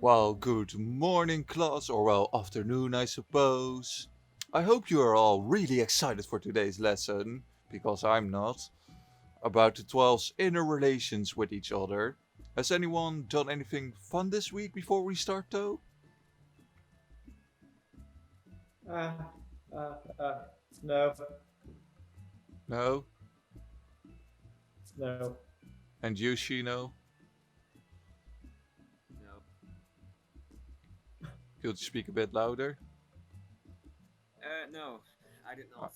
Well, good morning, class, or well, afternoon, I suppose. I hope you are all really excited for today's lesson, because I'm not, about the 12's inner relations with each other. Has anyone done anything fun this week before we start, though? Uh, uh, uh, no, No? no. And you, Shino? No. Could you speak a bit louder? No, I did Uh, not.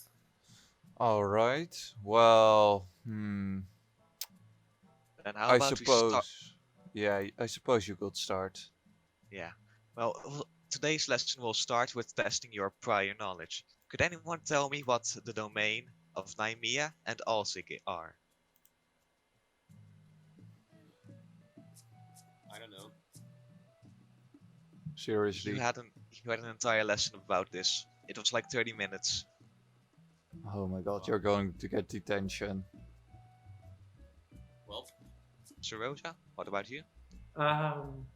Alright, well, Then how I about we start? suppose. Yeah, I suppose you could start. Yeah. Today's lesson will start with testing your prior knowledge. Could anyone tell me what the domain of Nymea and Alsig are? I don't know. Seriously. You had an entire lesson about this. It was like 30 minutes. Oh my god, you're going to get detention. Well, Saroja, what about you? Um,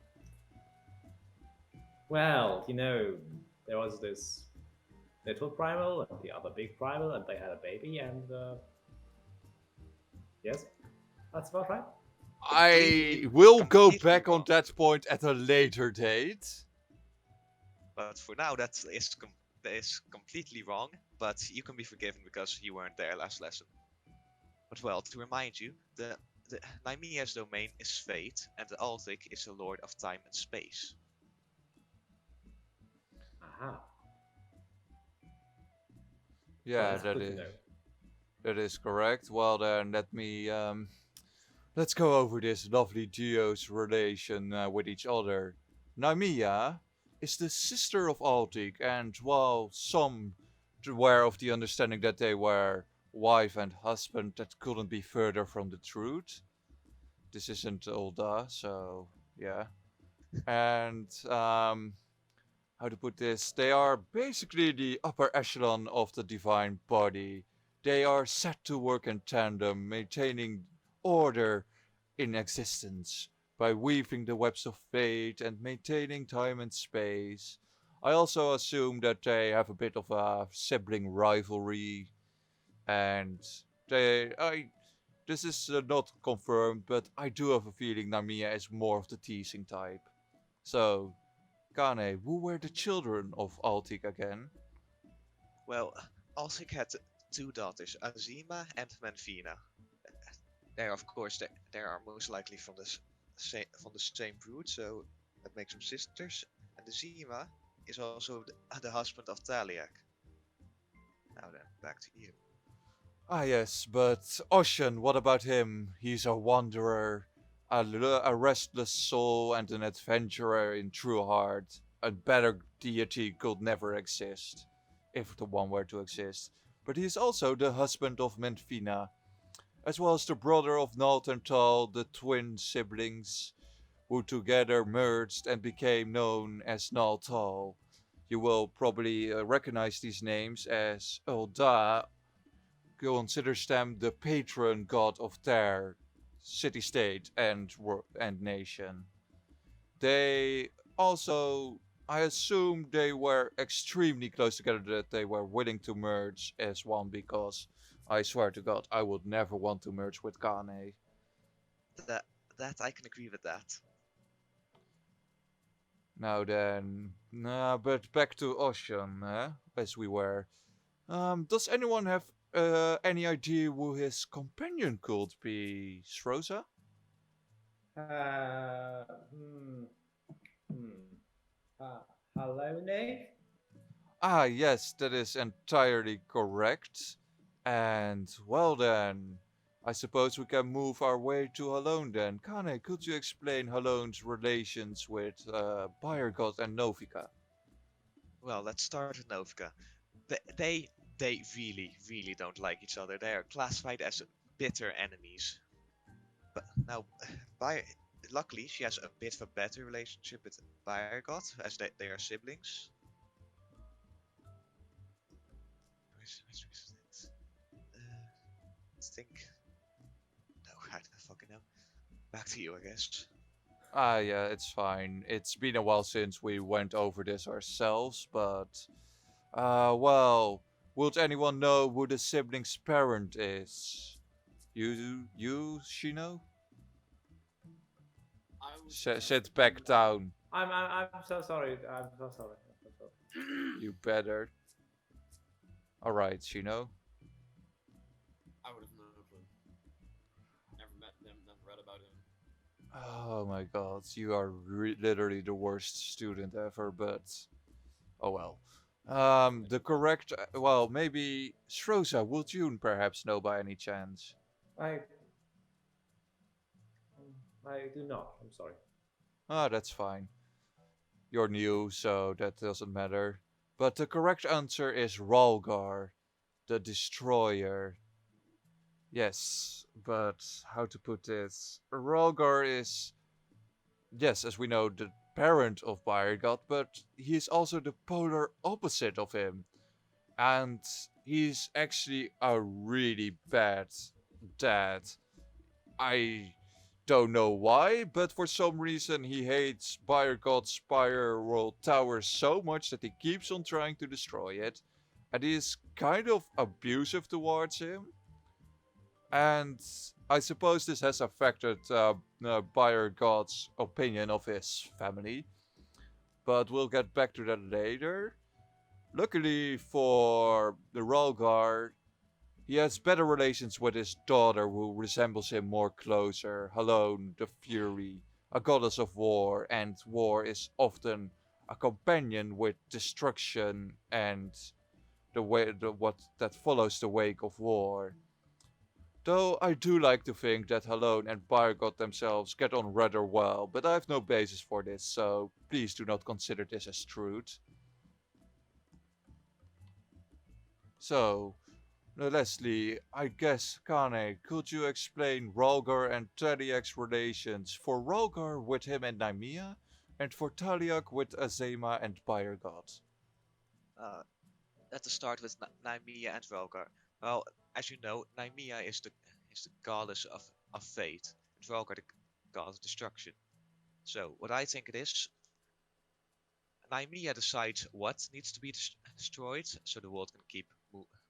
well, there was this little primal and the other big primal, and they had a baby, and yes, that's about right. I will go Completely back on wrong. that point at a later date. But for now, that is completely wrong. But you can be forgiven because you weren't there last lesson. But well, to remind you, the Nymea's domain is fate, and the Altic is the lord of time and space. Aha. Well, Yeah, that's good to know. that is correct. Well then, let's go over this lovely duo's relation with each other. Naimia is the sister of Altic, and while some were of the understanding that they were wife and husband, that couldn't be further from the truth. This isn't Ulda, so yeah. And how to put this? They are basically the upper echelon of the divine body. They are set to work in tandem, maintaining order in existence by weaving the webs of fate and maintaining time and space. I also assume that they have a bit of a sibling rivalry, and I. This is not confirmed, but I do have a feeling Namiya is more of the teasing type. So, Kane, who were the children of Altic again? Well, Altic had two daughters, Azima and Menfina. They are, of course, they are most likely from the same root, so that makes them sisters. And Azima is also the husband of Taliak. Now then, back to you. Ah, yes, but Ocean, what about him? He's a wanderer, a restless soul, and an adventurer in true heart. A better deity could never exist, if the one were to exist. But he is also the husband of Menfina, as well as the brother of Nalt and Tal, the twin siblings, who together merged and became known as Naltal. You will probably recognize these names as Ulda considers them the patron god of their city-state and nation. They also, I assume, they were extremely close together, that they were willing to merge as one, because I swear to God, I would never want to merge with Kane. That that I can agree with that. Now then, nah, but back to Ocean, as we were. Does anyone have any idea who his companion could be, Srosa? Uh, hmm, hmm. Uh, Hello, Nick. Ah, yes, that is entirely correct. And well then, I suppose we can move our way to Halone then. Kane, could you explain Halone's relations with Bayergod and Novika? Well, let's start with Novka. They, they they really don't like each other. They are classified as bitter enemies. But now, by luckily, she has a bit of a better relationship with Bayergod, as they are siblings. Which is it? Let's think. No, I don't fucking know. Back to you, I guess. Ah, yeah, it's fine. It's been a while since we went over this ourselves, but well, would anyone know who the sibling's parent is? You, Shino? I would suggest Sit back down. I'm so sorry. I'm so sorry. I'm so sorry. You better. Alright, Shino. I would have no clue. Never met him, never read about him. Oh my god, you are literally the worst student ever, but oh well. The correct, well, maybe Shroza, would you perhaps know by any chance? I I do not. I'm sorry. Ah, that's fine. You're new, so that doesn't matter. But the correct answer is Rhalgr, the Destroyer. Yes, but how to put this? Rhalgr is, yes, as we know, the parent of Byregod, but he's also the polar opposite of him. And he's actually a really bad dad. I don't know why, but for some reason he hates Byregod's spiral tower so much that he keeps on trying to destroy it. And he is kind of abusive towards him. And I suppose this has affected Byregod's opinion of his family. But we'll get back to that later. Luckily for the Rhalgr, he has better relations with his daughter, who resembles him more closer. Halone, the Fury, a goddess of war, and war is often a companion with destruction and what that follows the wake of war. Though I do like to think that Halone and Byregod themselves get on rather well, but I have no basis for this, so please do not consider this as truth. So, Leslie, I guess, Kane, could you explain Rhalgr and Taliak's relations? For Rhalgr with him and Nymea, and for Taliak with Azema and Byregod. Uh, Let us start with Nymea and Rhalgr. Well, as you know, Nymea is the goddess of fate, and Rhalgr the god of destruction. So, what I think it is, Nymea decides what needs to be destroyed, so the world can keep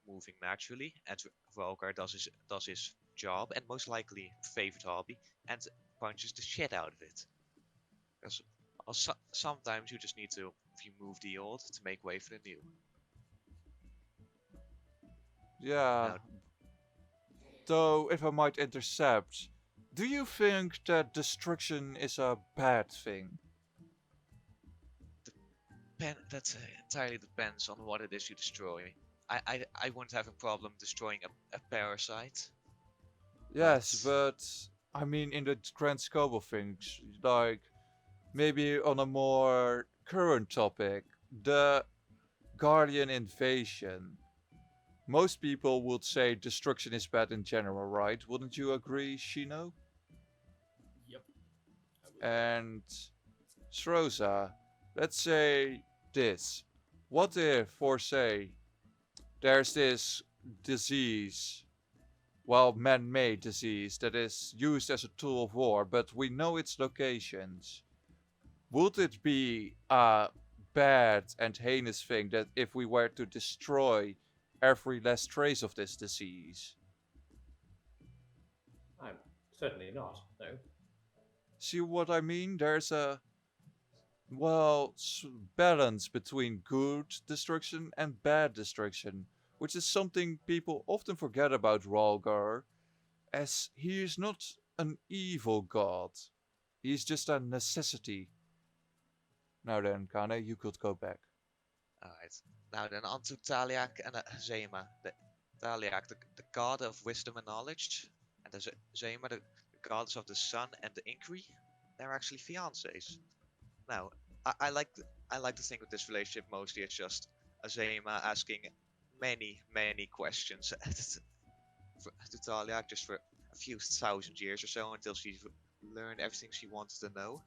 moving naturally, and Rhalgr does his job and most likely favorite hobby, and punches the shit out of it. Because sometimes you just need to remove the old to make way for the new. Yeah, Now, though if I might intercept, do you think that destruction is a bad thing? that entirely depends on what it is you destroy. I wouldn't have a problem destroying a parasite, Yes, but but I mean in the grand scope of things, like maybe on a more current topic, the Guardian invasion. Most people would say destruction is bad in general, right? Wouldn't you agree, Shino? Yep, I would. And Sroza, let's say this. What if, for say, there's this disease, well, man-made disease that is used as a tool of war, but we know its locations. Would it be a bad and heinous thing that if we were to destroy every last trace of this disease? I'm certainly not. No. See what I mean? There's a, well, balance between good destruction and bad destruction, which is something people often forget about Rhalgr, as he is not an evil god. He is just a necessity. Now then, Kane, you could go back. alright. Now then, on to Taliak and Zema. Taliak, the god of wisdom and knowledge, and Zema, the goddess of the sun and the inquiry. They're actually fiancés. Now, I like to think of this relationship mostly as just Azema asking many questions to Taliak just for a few thousand years or so until she's learned everything she wants to know.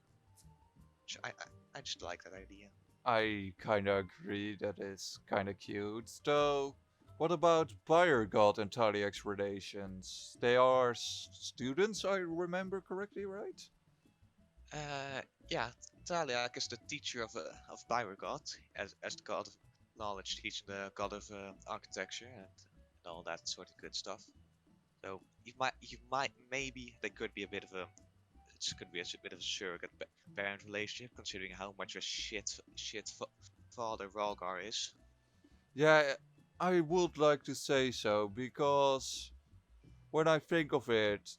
I just like that idea. I kinda agree that is kinda cute. Though, what about Byregod and Taliak's relations? They are students, I remember correctly, right? Yeah, Taliak is the teacher of Byrogod, as the god of knowledge, teaching the god of architecture and all that sort of good stuff. So you might maybe there could be a bit of a it could be a bit of a surrogate parent relationship, considering how much a father Rhalgr is. Yeah, I would like to say so because when I think of it,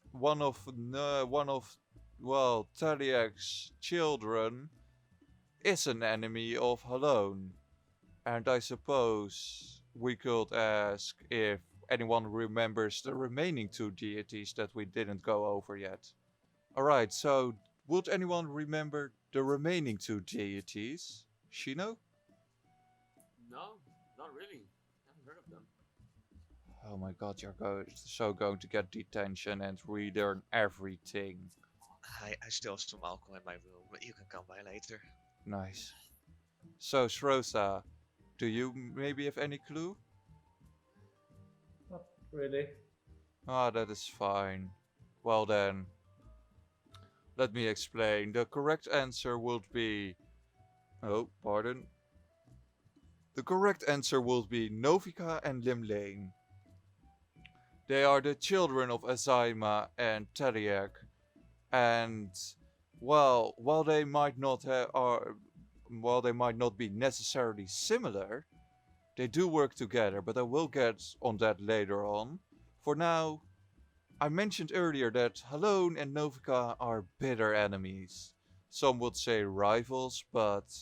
well, Taliak's children is an enemy of Halone. And I suppose we could ask if anyone remembers the remaining two deities that we didn't go over yet. Alright, so would anyone remember the remaining two deities? Shino? No, not really. Haven't heard of them. Oh my god, you're going to get detention and relearn everything. I still have some alcohol in my room, but you can come by later. Nice. So, Shrosa, do you maybe have any clue? Not really. Ah, that is fine. Well then, let me explain. The correct answer would be... Oh, pardon. The correct answer would be Novika and Llymlaen. They are the children of Azaima and Tariak, and while they might not while they might not be necessarily similar, they do work together. But I will get on that later on. For now, I mentioned earlier that Halone and Novika are bitter enemies. Some would say rivals, but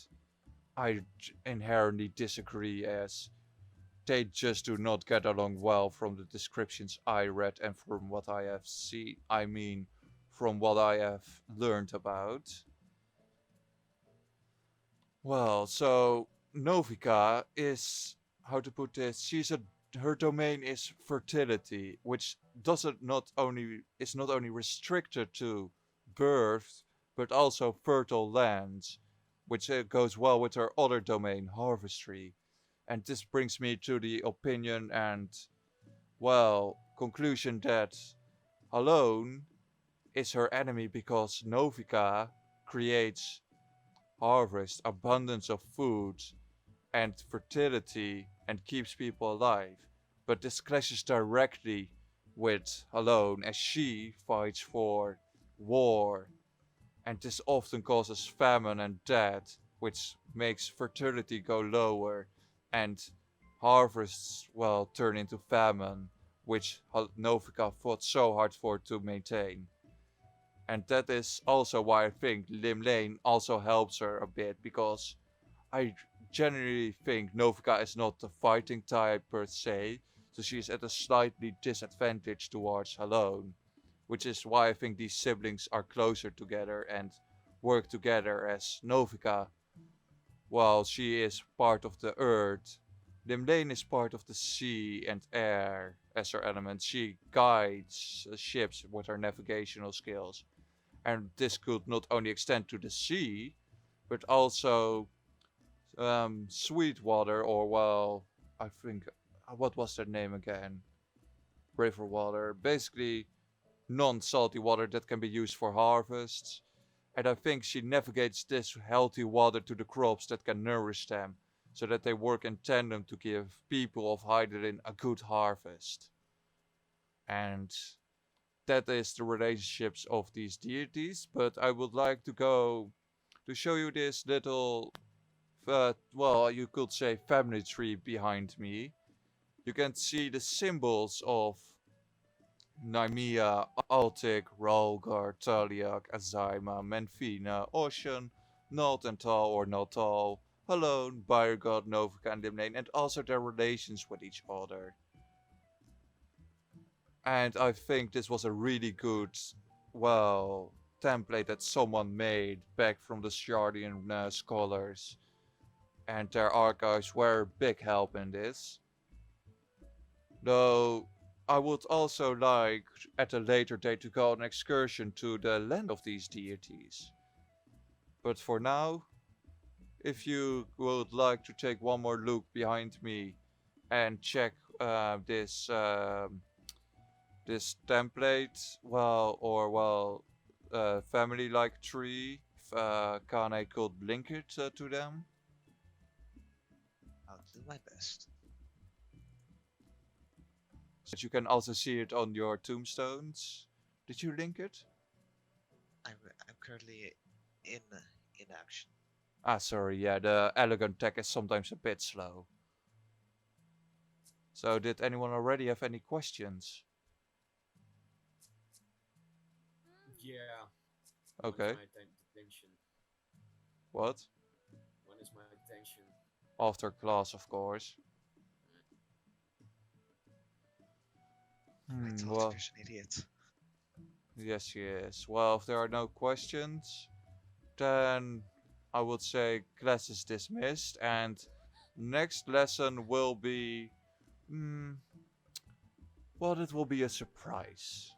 I inherently disagree as they just do not get along well from the descriptions I read and from what I have seen. I mean, from what I have learned about. Well, so Novika is, how to put this, her domain is fertility, which doesn't not only is not only restricted to birth, but also fertile lands, which goes well with her other domain, harvestry. And this brings me to the opinion and, well, conclusion that Alone is her enemy because Novika creates harvest, abundance of food, and fertility and keeps people alive. But this clashes directly with Alone as she fights for war, and this often causes famine and death, which makes fertility go lower, and harvests, well, turn into famine, which Novika fought so hard for to maintain. And that is also why I think Llymlaen also helps her a bit, because I generally think Novika is not the fighting type per se, so she's at a slightly disadvantage towards Halone, which is why I think these siblings are closer together and work together as Novika, while she is part of the earth, Llymlaen is part of the sea and air as her element. She guides ships with her navigational skills, and this could not only extend to the sea, but also sweet water, or well, I think what was their name again? River water, basically non-salty water that can be used for harvests. And I think she navigates this healthy water to the crops that can nourish them, so that they work in tandem to give people of Hydaelyn a good harvest. And that is the relationships of these deities. But I would like to go to show you this little, well, you could say family tree behind me. You can see the symbols of Nymea, Altic, Rhalgr, Taliak, Azaima, Menfina, Ocean, Naltental or Natal, Halone, Byrgod, Novika and Llymlaen, and also their relations with each other. And I think this was a really good, well, template that someone made back from the Shardian scholars. And their archives were a big help in this. Though I would also like at a later date to go on an excursion to the land of these deities. But for now, if you would like to take one more look behind me and check this template, well, or well, family-like tree, Kane could link it to them. I'll do my best. But you can also see it on your tombstones. Did you link it? I'm currently in action. Ah, sorry, yeah, the elegant tech is sometimes a bit slow. So, did anyone already have any questions? Yeah. Okay. When's my detention? What? When is my detention? After class, of course. My Well, daughter's an idiot. yes, she is. Well, if there are no questions, then I would say class is dismissed, and next lesson will be... well, it will be a surprise.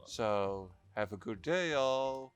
So, have a good day, all.